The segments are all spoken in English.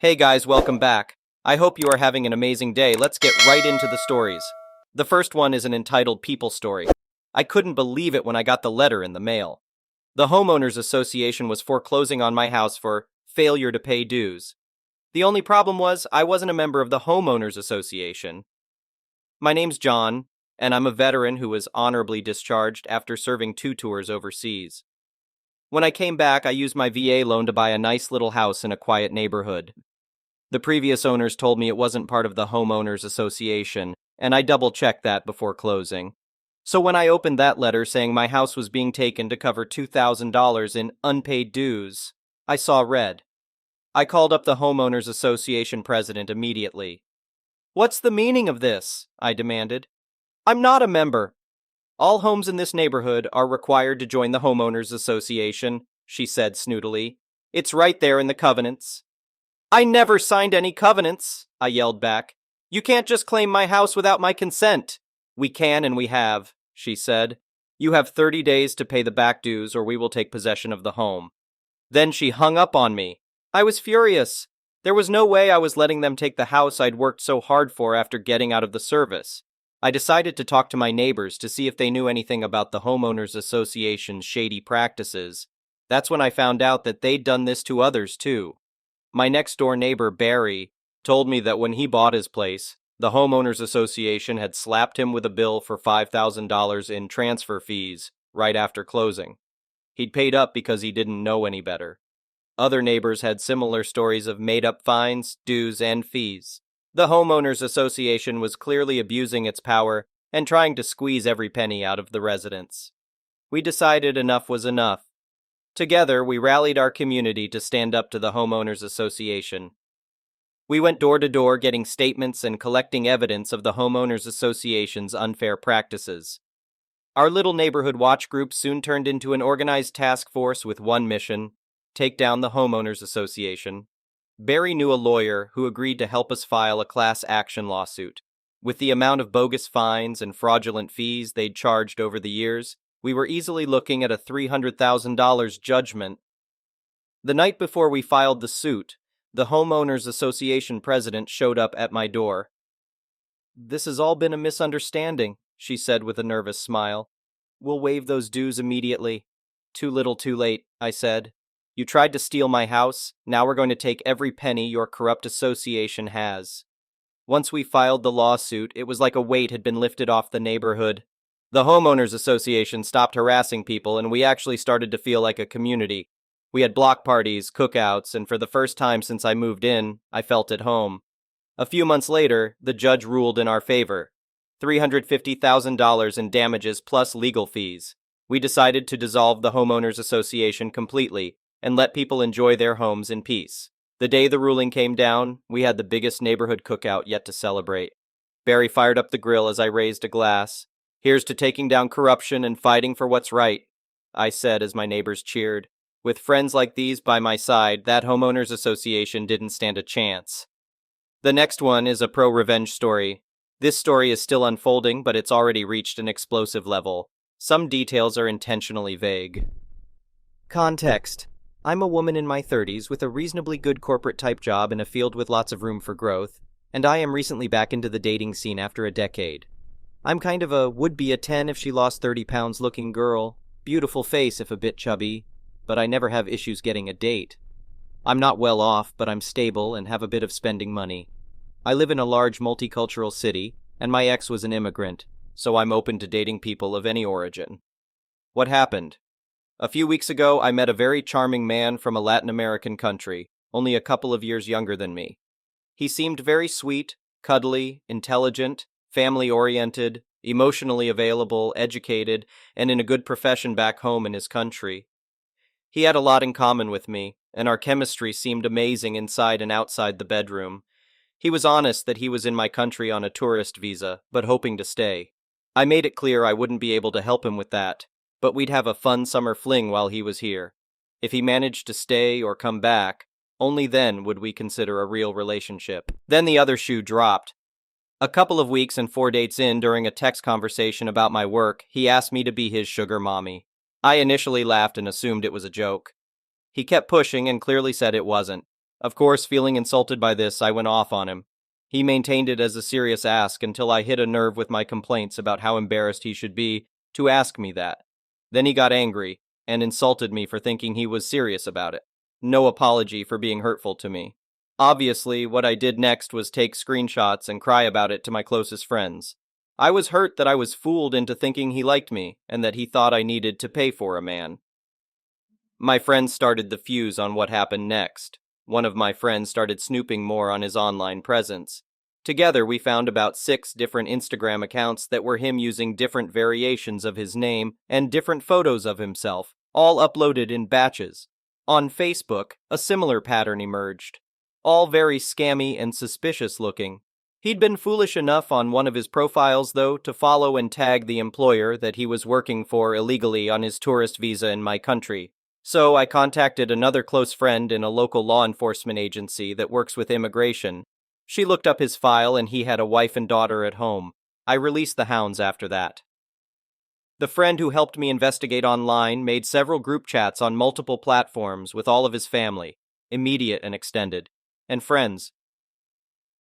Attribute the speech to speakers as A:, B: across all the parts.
A: Hey guys, welcome back. I hope you are having an amazing day. Let's get right into the stories. The first one is an entitled People story. I couldn't believe it when I got the letter in the mail. The Homeowners Association was foreclosing on my house for failure to pay dues. The only problem was I wasn't a member of the Homeowners Association. My name's John, and I'm a veteran who was honorably discharged after serving 2 tours overseas. When I came back, I used my VA loan to buy a nice little house in a quiet neighborhood. The previous owners told me it wasn't part of the Homeowners Association, and I double-checked that before closing. So when I opened that letter saying my house was being taken to cover $2,000 in unpaid dues, I saw red. I called up the Homeowners Association president immediately. "What's the meaning of this?" I demanded. "I'm not a member. All homes in this neighborhood are required to join the Homeowners Association," she said snootily. "It's right there in the covenants." "I never signed any covenants," I yelled back. "You can't just claim my house without my consent." "We can and we have," she said. "You have 30 days to pay the back dues or we will take possession of the home." Then she hung up on me. I was furious. There was no way I was letting them take the house I'd worked so hard for after getting out of the service. I decided to talk to my neighbors to see if they knew anything about the Homeowners Association's shady practices. That's when I found out that they'd done this to others too. My next-door neighbor, Barry, told me that when he bought his place, the Homeowners Association had slapped him with a bill for $5,000 in transfer fees right after closing. He'd paid up because he didn't know any better. Other neighbors had similar stories of made-up fines, dues, and fees. The Homeowners Association was clearly abusing its power and trying to squeeze every penny out of the residents. We decided enough was enough. Together, we rallied our community to stand up to the Homeowners Association. We went door to door getting statements and collecting evidence of the Homeowners Association's unfair practices. Our little neighborhood watch group soon turned into an organized task force with one mission: take down the Homeowners Association. Barry knew a lawyer who agreed to help us file a class action lawsuit. With the amount of bogus fines and fraudulent fees they'd charged over the years, we were easily looking at a $300,000 judgment. The night before we filed the suit, the Homeowners Association president showed up at my door. "This has all been a misunderstanding," she said with a nervous smile. "We'll waive those dues immediately." "Too little, too late," I said. "You tried to steal my house, now we're going to take every penny your corrupt association has." Once we filed the lawsuit, it was like a weight had been lifted off the neighborhood. The Homeowners Association stopped harassing people, and we actually started to feel like a community. We had block parties, cookouts, and for the first time since I moved in, I felt at home. A few months later, the judge ruled in our favor: $350,000 in damages plus legal fees. We decided to dissolve the Homeowners Association completely and let people enjoy their homes in peace. The day the ruling came down, we had the biggest neighborhood cookout yet to celebrate. Barry fired up the grill as I raised a glass. "Here's to taking down corruption and fighting for what's right," I said as my neighbors cheered. With friends like these by my side, that Homeowners Association didn't stand a chance. The next one is a pro-revenge story. This story is still unfolding, but it's already reached an explosive level. Some details are intentionally vague. Context: I'm a woman in my 30s with a reasonably good corporate-type job in a field with lots of room for growth, and I am recently back into the dating scene after a decade. I'm kind of a would-be a 10 if she lost 30 pounds looking girl, beautiful face if a bit chubby, but I never have issues getting a date. I'm not well off, but I'm stable and have a bit of spending money. I live in a large multicultural city, and my ex was an immigrant, so I'm open to dating people of any origin. What happened? A few weeks ago, I met a very charming man from a Latin American country, only a couple of years younger than me. He seemed very sweet, cuddly, intelligent, family-oriented, emotionally available, educated, and in a good profession back home in his country. He had a lot in common with me, and our chemistry seemed amazing inside and outside the bedroom. He was honest that he was in my country on a tourist visa, but hoping to stay. I made it clear I wouldn't be able to help him with that, but we'd have a fun summer fling while he was here. If he managed to stay or come back, only then would we consider a real relationship. Then the other shoe dropped. A couple of weeks and 4 dates in, during a text conversation about my work, he asked me to be his sugar mommy. I initially laughed and assumed it was a joke. He kept pushing and clearly said it wasn't. Of course, feeling insulted by this, I went off on him. He maintained it as a serious ask until I hit a nerve with my complaints about how embarrassed he should be to ask me that. Then he got angry and insulted me for thinking he was serious about it. No apology for being hurtful to me. Obviously, what I did next was take screenshots and cry about it to my closest friends. I was hurt that I was fooled into thinking he liked me and that he thought I needed to pay for a man. My friends started the fuse on what happened next. One of my friends started snooping more on his online presence. Together, we found about 6 different Instagram accounts that were him using different variations of his name and different photos of himself, all uploaded in batches. On Facebook, a similar pattern emerged. All very scammy and suspicious looking. He'd been foolish enough on one of his profiles, though, to follow and tag the employer that he was working for illegally on his tourist visa in my country. So I contacted another close friend in a local law enforcement agency that works with immigration. She looked up his file and he had a wife and daughter at home. I released the hounds after that. The friend who helped me investigate online made several group chats on multiple platforms with all of his family, immediate and extended, and friends.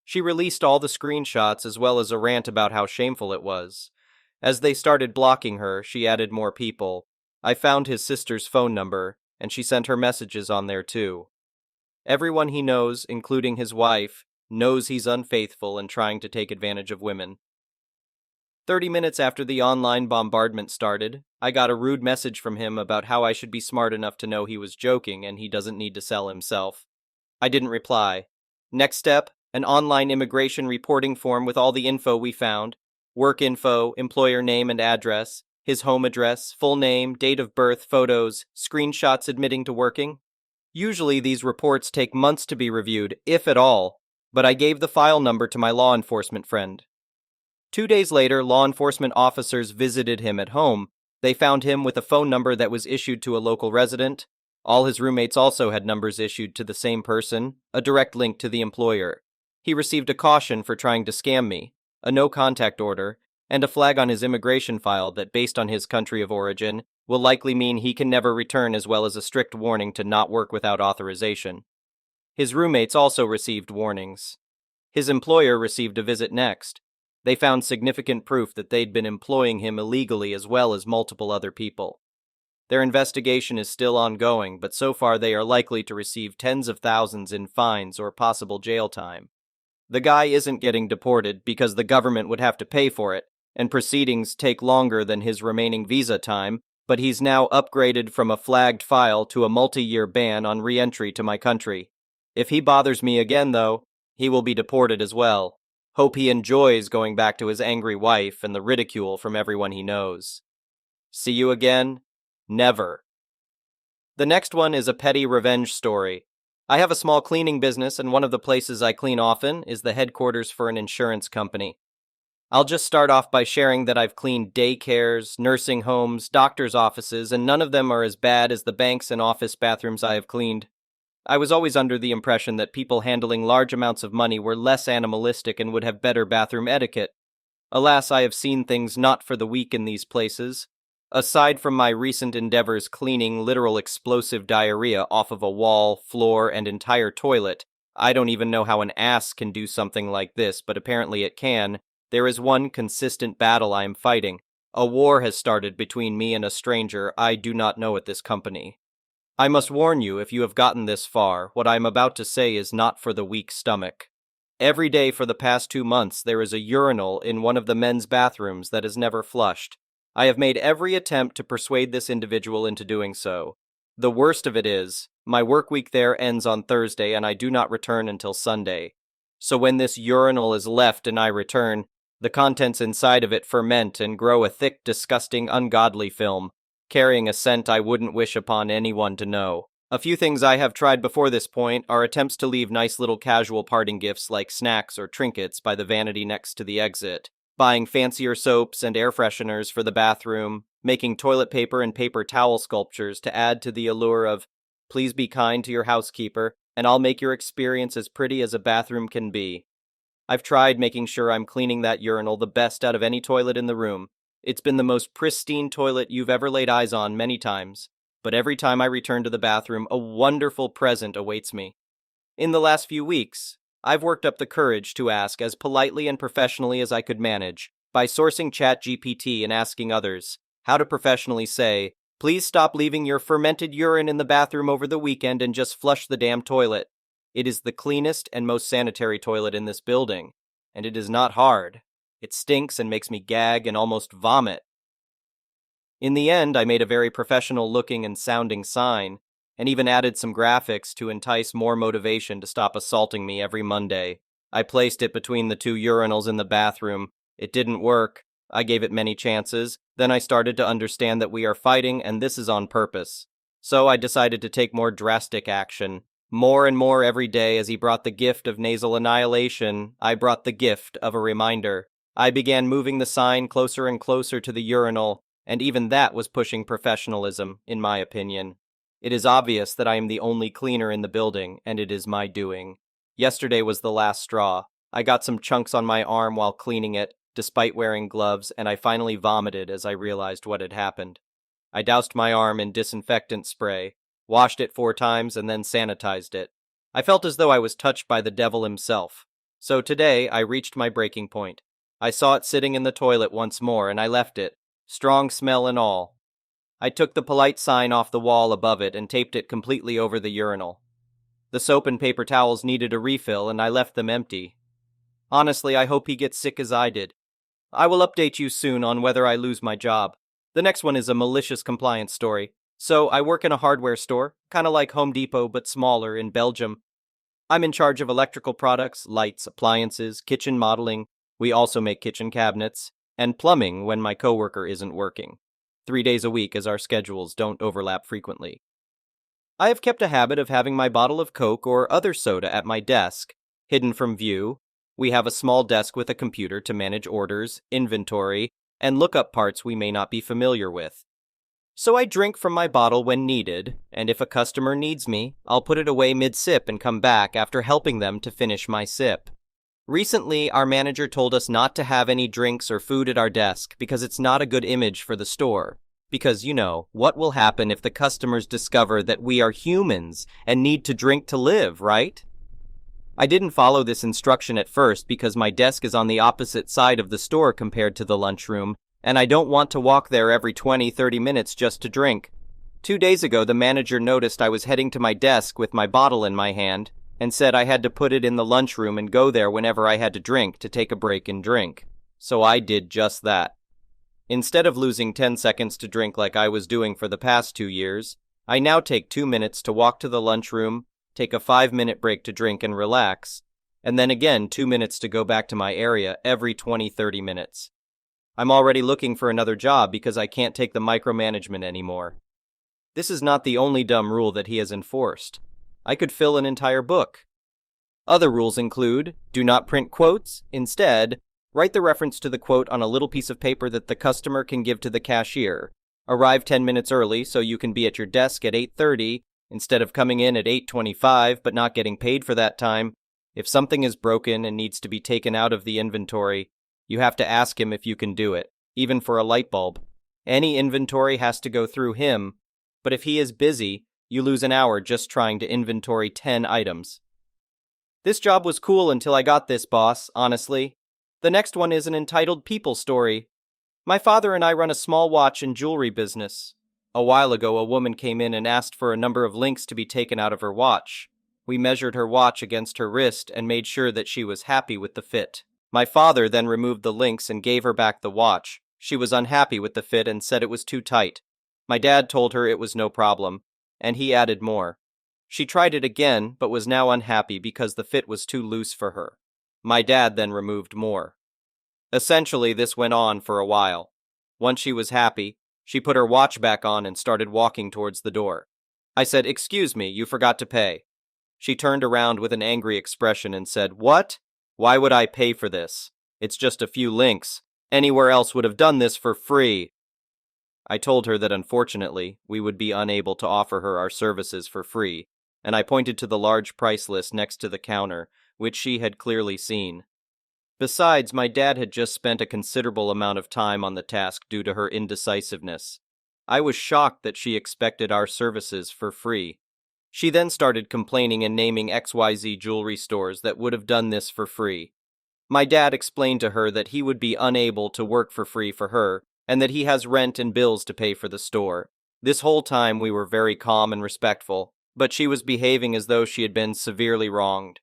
A: She released all the screenshots as well as a rant about how shameful it was. As they started blocking her, she added more people. I found his sister's phone number, and she sent her messages on there too. Everyone he knows, including his wife, knows he's unfaithful and trying to take advantage of women. 30 minutes after the online bombardment started, I got a rude message from him about how I should be smart enough to know he was joking and he doesn't need to sell himself. I didn't reply. Next step, an online immigration reporting form with all the info we found: work info, employer name and address, his home address, full name, date of birth, photos, screenshots admitting to working. Usually these reports take months to be reviewed, if at all, but I gave the file number to my law enforcement friend. 2 days later, law enforcement officers visited him at home. They found him with a phone number that was issued to a local resident. All his roommates also had numbers issued to the same person, a direct link to the employer. He received a caution for trying to scam me, a no-contact order, and a flag on his immigration file that, based on his country of origin, will likely mean he can never return, as well as a strict warning to not work without authorization. His roommates also received warnings. His employer received a visit next. They found significant proof that they'd been employing him illegally as well as multiple other people. Their investigation is still ongoing, but so far they are likely to receive tens of thousands in fines or possible jail time. The guy isn't getting deported because the government would have to pay for it, and proceedings take longer than his remaining visa time, but he's now upgraded from a flagged file to a multi-year ban on re-entry to my country. If he bothers me again, though, he will be deported as well. Hope he enjoys going back to his angry wife and the ridicule from everyone he knows. See you again? Never. The next one is a petty revenge story. I have a small cleaning business, and one of the places I clean often is the headquarters for an insurance company. I'll just start off by sharing that I've cleaned daycares, nursing homes, doctors' offices, and none of them are as bad as the banks and office bathrooms I have cleaned. I was always under the impression that people handling large amounts of money were less animalistic and would have better bathroom etiquette. Alas, I have seen things not for the weak in these places. Aside from my recent endeavors cleaning literal explosive diarrhea off of a wall, floor, and entire toilet, I don't even know how an ass can do something like this, but apparently it can. There is one consistent battle I am fighting. A war has started between me and a stranger I do not know at this company. I must warn you, if you have gotten this far, what I am about to say is not for the weak stomach. Every day for the past 2 months there is a urinal in one of the men's bathrooms that is never flushed. I have made every attempt to persuade this individual into doing so. The worst of it is, my work week there ends on Thursday and I do not return until Sunday. So when this urinal is left and I return, the contents inside of it ferment and grow a thick, disgusting, ungodly film, carrying a scent I wouldn't wish upon anyone to know. A few things I have tried before this point are attempts to leave nice little casual parting gifts like snacks or trinkets by the vanity next to the exit, buying fancier soaps and air fresheners for the bathroom, making toilet paper and paper towel sculptures to add to the allure of, please be kind to your housekeeper, and I'll make your experience as pretty as a bathroom can be. I've tried making sure I'm cleaning that urinal the best out of any toilet in the room. It's been the most pristine toilet you've ever laid eyes on many times, but every time I return to the bathroom, a wonderful present awaits me. In the last few weeks, I've worked up the courage to ask as politely and professionally as I could manage by sourcing ChatGPT and asking others how to professionally say, "Please stop leaving your fermented urine in the bathroom over the weekend and just flush the damn toilet." It is the cleanest and most sanitary toilet in this building, and it is not hard. It stinks and makes me gag and almost vomit. In the end, I made a very professional looking and sounding sign, and even added some graphics to entice more motivation to stop assaulting me every Monday. I placed it between the two urinals in the bathroom. It didn't work. I gave it many chances. Then I started to understand that we are fighting and this is on purpose. So I decided to take more drastic action. More and more every day as he brought the gift of nasal annihilation, I brought the gift of a reminder. I began moving the sign closer and closer to the urinal, and even that was pushing professionalism, in my opinion. It is obvious that I am the only cleaner in the building, and it is my doing. Yesterday was the last straw. I got some chunks on my arm while cleaning it, despite wearing gloves, and I finally vomited as I realized what had happened. I doused my arm in disinfectant spray, washed it 4 times, and then sanitized it. I felt as though I was touched by the devil himself. So today, I reached my breaking point. I saw it sitting in the toilet once more, and I left it, strong smell and all. I took the polite sign off the wall above it and taped it completely over the urinal. The soap and paper towels needed a refill, and I left them empty. Honestly, I hope he gets sick as I did. I will update you soon on whether I lose my job. The next one is a malicious compliance story. So, I work in a hardware store, kind of like Home Depot but smaller, in Belgium. I'm in charge of electrical products, lights, appliances, kitchen modeling. We also make kitchen cabinets, and plumbing when my coworker isn't working. 3 days a week as our schedules don't overlap frequently. I have kept a habit of having my bottle of Coke or other soda at my desk, hidden from view. We have a small desk with a computer to manage orders, inventory, and look up parts we may not be familiar with. So I drink from my bottle when needed, and if a customer needs me, I'll put it away mid-sip and come back after helping them to finish my sip. Recently, our manager told us not to have any drinks or food at our desk because it's not a good image for the store. Because, what will happen if the customers discover that we are humans and need to drink to live, right? I didn't follow this instruction at first because my desk is on the opposite side of the store compared to the lunchroom, and I don't want to walk there every 20-30 minutes just to drink. 2 days ago, the manager noticed I was heading to my desk with my bottle in my hand and said I had to put it in the lunchroom and go there whenever I had to drink to take a break and drink. So I did just that. Instead of losing 10 seconds to drink like I was doing for the past 2 years, I now take 2 minutes to walk to the lunchroom, take a 5-minute break to drink and relax, and then again 2 minutes to go back to my area every 20-30 minutes. I'm already looking for another job because I can't take the micromanagement anymore. This is not the only dumb rule that he has enforced. I could fill an entire book. Other rules include, do not print quotes. Instead, write the reference to the quote on a little piece of paper that the customer can give to the cashier. Arrive 10 minutes early so you can be at your desk at 8:30 instead of coming in at 8:25 but not getting paid for that time. If something is broken and needs to be taken out of the inventory, you have to ask him if you can do it, even for a light bulb. Any inventory has to go through him, but if he is busy, you lose an hour just trying to inventory 10 items. This job was cool until I got this boss, honestly. The next one is an entitled people story. My father and I run a small watch and jewelry business. A while ago, a woman came in and asked for a number of links to be taken out of her watch. We measured her watch against her wrist and made sure that she was happy with the fit. My father then removed the links and gave her back the watch. She was unhappy with the fit and said it was too tight. My dad told her it was no problem, and he added more. She tried it again, but was now unhappy because the fit was too loose for her. My dad then removed more. Essentially, this went on for a while. Once she was happy, she put her watch back on and started walking towards the door. I said, "Excuse me, you forgot to pay." She turned around with an angry expression and said, "What? Why would I pay for this? It's just a few links. Anywhere else would have done this for free." I told her that unfortunately, we would be unable to offer her our services for free, and I pointed to the large price list next to the counter, which she had clearly seen. Besides, my dad had just spent a considerable amount of time on the task due to her indecisiveness. I was shocked that she expected our services for free. She then started complaining and naming XYZ jewelry stores that would have done this for free. My dad explained to her that he would be unable to work for free for her, and that he has rent and bills to pay for the store. This whole time we were very calm and respectful, but she was behaving as though she had been severely wronged.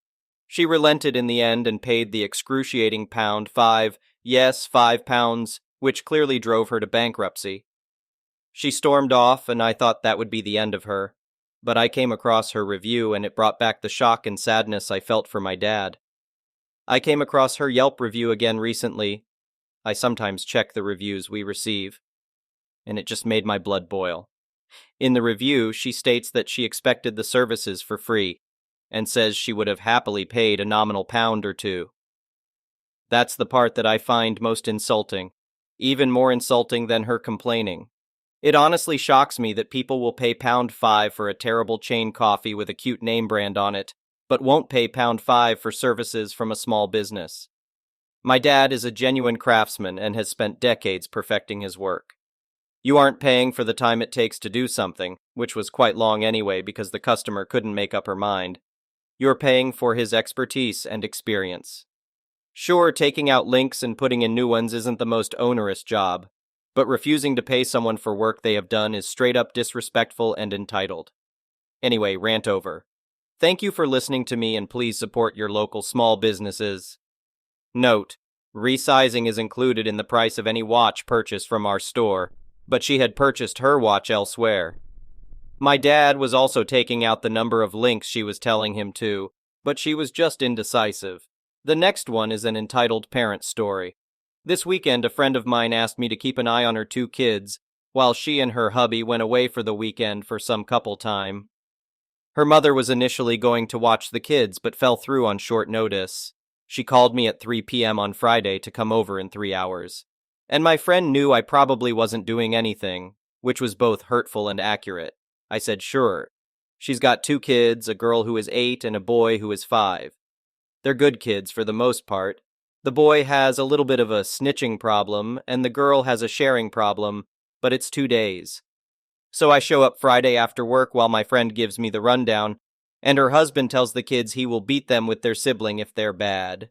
A: She relented in the end and paid the excruciating £5, which clearly drove her to bankruptcy. She stormed off, and I thought that would be the end of her. But I came across her review, and it brought back the shock and sadness I felt for my dad. I came across her Yelp review again recently. I sometimes check the reviews we receive, and it just made my blood boil. In the review, she states that she expected the services for free, and says she would have happily paid a nominal £1 or £2. That's the part that I find most insulting, even more insulting than her complaining. It honestly shocks me that people will pay £5 for a terrible chain coffee with a cute name brand on it, but won't pay £5 for services from a small business. My dad is a genuine craftsman and has spent decades perfecting his work. You aren't paying for the time it takes to do something, which was quite long anyway because the customer couldn't make up her mind. You're paying for his expertise and experience. Sure, taking out links and putting in new ones isn't the most onerous job, but refusing to pay someone for work they have done is straight up disrespectful and entitled. Anyway, rant over. Thank you for listening to me, and please support your local small businesses. Note: resizing is included in the price of any watch purchased from our store, but she had purchased her watch elsewhere. My dad was also taking out the number of links she was telling him to, but she was just indecisive. The next one is an entitled parent story. This weekend, a friend of mine asked me to keep an eye on her 2 kids, while she and her hubby went away for the weekend for some couple time. Her mother was initially going to watch the kids, but fell through on short notice. She called me at 3 p.m. on Friday to come over in 3 hours. And my friend knew I probably wasn't doing anything, which was both hurtful and accurate. I said, sure. She's got 2 kids, a girl who is 8 and a boy who is 5. They're good kids for the most part. The boy has a little bit of a snitching problem, and the girl has a sharing problem, but it's 2 days. So I show up Friday after work while my friend gives me the rundown, and her husband tells the kids he will beat them with their sibling if they're bad.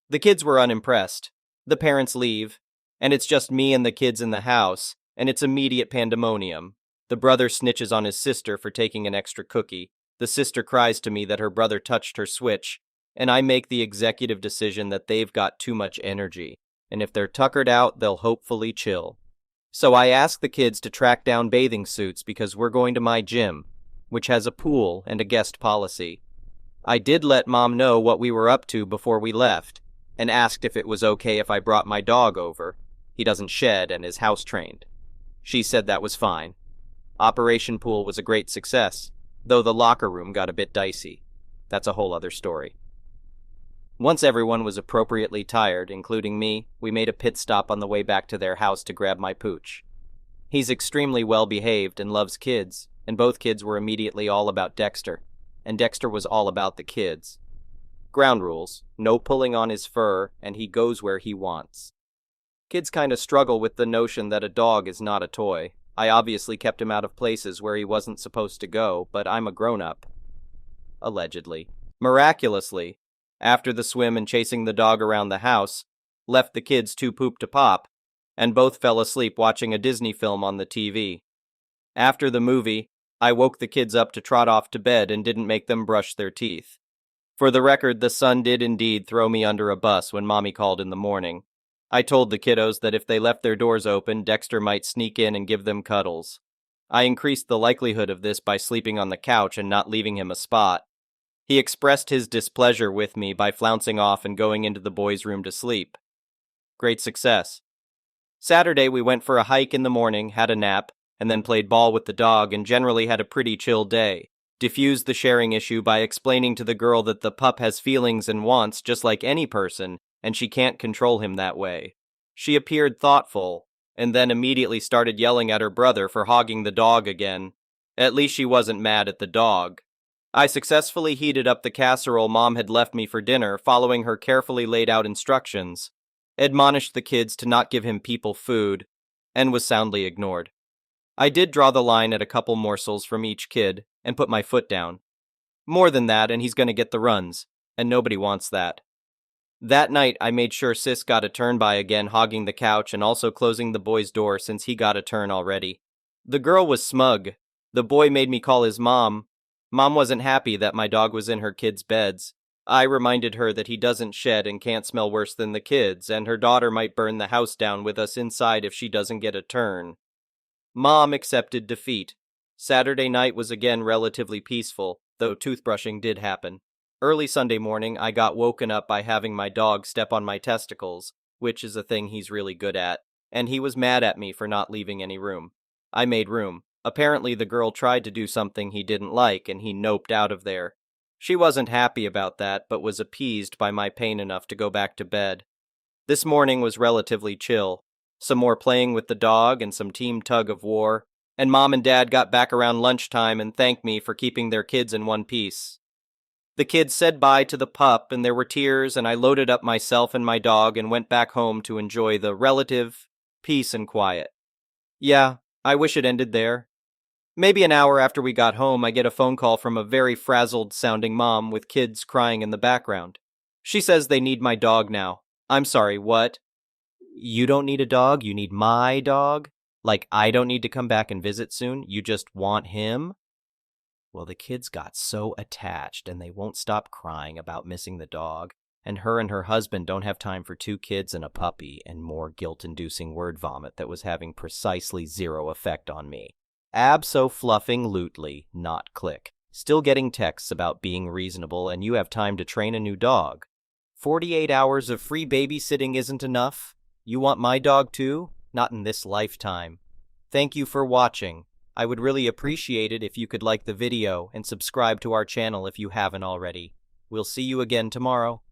A: The kids were unimpressed. The parents leave, and it's just me and the kids in the house, and it's immediate pandemonium. The brother snitches on his sister for taking an extra cookie. The sister cries to me that her brother touched her switch, and I make the executive decision that they've got too much energy, and if they're tuckered out, they'll hopefully chill. So I ask the kids to track down bathing suits because we're going to my gym, which has a pool and a guest policy. I did let Mom know what we were up to before we left, and asked if it was okay if I brought my dog over. He doesn't shed and is house-trained. She said that was fine. Operation Pool was a great success, though the locker room got a bit dicey. That's a whole other story. Once everyone was appropriately tired, including me, we made a pit stop on the way back to their house to grab my pooch. He's extremely well-behaved and loves kids, and both kids were immediately all about Dexter, and Dexter was all about the kids. Ground rules: no pulling on his fur, and he goes where he wants. Kids kinda struggle with the notion that a dog is not a toy. I obviously kept him out of places where he wasn't supposed to go, but I'm a grown-up. Allegedly. Miraculously, after the swim and chasing the dog around the house, left the kids too pooped to pop, and both fell asleep watching a Disney film on the TV. After the movie, I woke the kids up to trot off to bed and didn't make them brush their teeth. For the record, the son did indeed throw me under a bus when Mommy called in the morning. I told the kiddos that if they left their doors open, Dexter might sneak in and give them cuddles. I increased the likelihood of this by sleeping on the couch and not leaving him a spot. He expressed his displeasure with me by flouncing off and going into the boys' room to sleep. Great success. Saturday we went for a hike in the morning, had a nap, and then played ball with the dog and generally had a pretty chill day. Diffused the sharing issue by explaining to the girl that the pup has feelings and wants just like any person, and she can't control him that way. She appeared thoughtful, and then immediately started yelling at her brother for hogging the dog again. At least she wasn't mad at the dog. I successfully heated up the casserole Mom had left me for dinner, following her carefully laid out instructions, admonished the kids to not give him people food, and was soundly ignored. I did draw the line at a couple morsels from each kid, and put my foot down. More than that, and he's gonna get the runs, and nobody wants that. That night, I made sure Sis got a turn by again, hogging the couch and also closing the boy's door since he got a turn already. The girl was smug. The boy made me call his mom. Mom wasn't happy that my dog was in her kids' beds. I reminded her that he doesn't shed and can't smell worse than the kids, and her daughter might burn the house down with us inside if she doesn't get a turn. Mom accepted defeat. Saturday night was again relatively peaceful, though toothbrushing did happen. Early Sunday morning, I got woken up by having my dog step on my testicles, which is a thing he's really good at, and he was mad at me for not leaving any room. I made room. Apparently the girl tried to do something he didn't like, and he noped out of there. She wasn't happy about that, but was appeased by my pain enough to go back to bed. This morning was relatively chill. Some more playing with the dog and some team tug of war, and Mom and Dad got back around lunchtime and thanked me for keeping their kids in one piece. The kids said bye to the pup, and there were tears, and I loaded up myself and my dog and went back home to enjoy the relative peace and quiet. Yeah, I wish it ended there. Maybe an hour after we got home, I get a phone call from a very frazzled-sounding mom with kids crying in the background. She says they need my dog now. I'm sorry, what? You don't need a dog, you need my dog? Like I don't need to come back and visit soon, you just want him? Well, the kids got so attached and they won't stop crying about missing the dog, and her husband don't have time for 2 kids and a puppy, and more guilt-inducing word vomit that was having precisely 0 effect on me. Abso-fluffing-lutely, not click. Still getting texts about being reasonable and you have time to train a new dog. 48 hours of free babysitting isn't enough? You want my dog too? Not in this lifetime. Thank you for watching. I would really appreciate it if you could like the video and subscribe to our channel if you haven't already. We'll see you again tomorrow.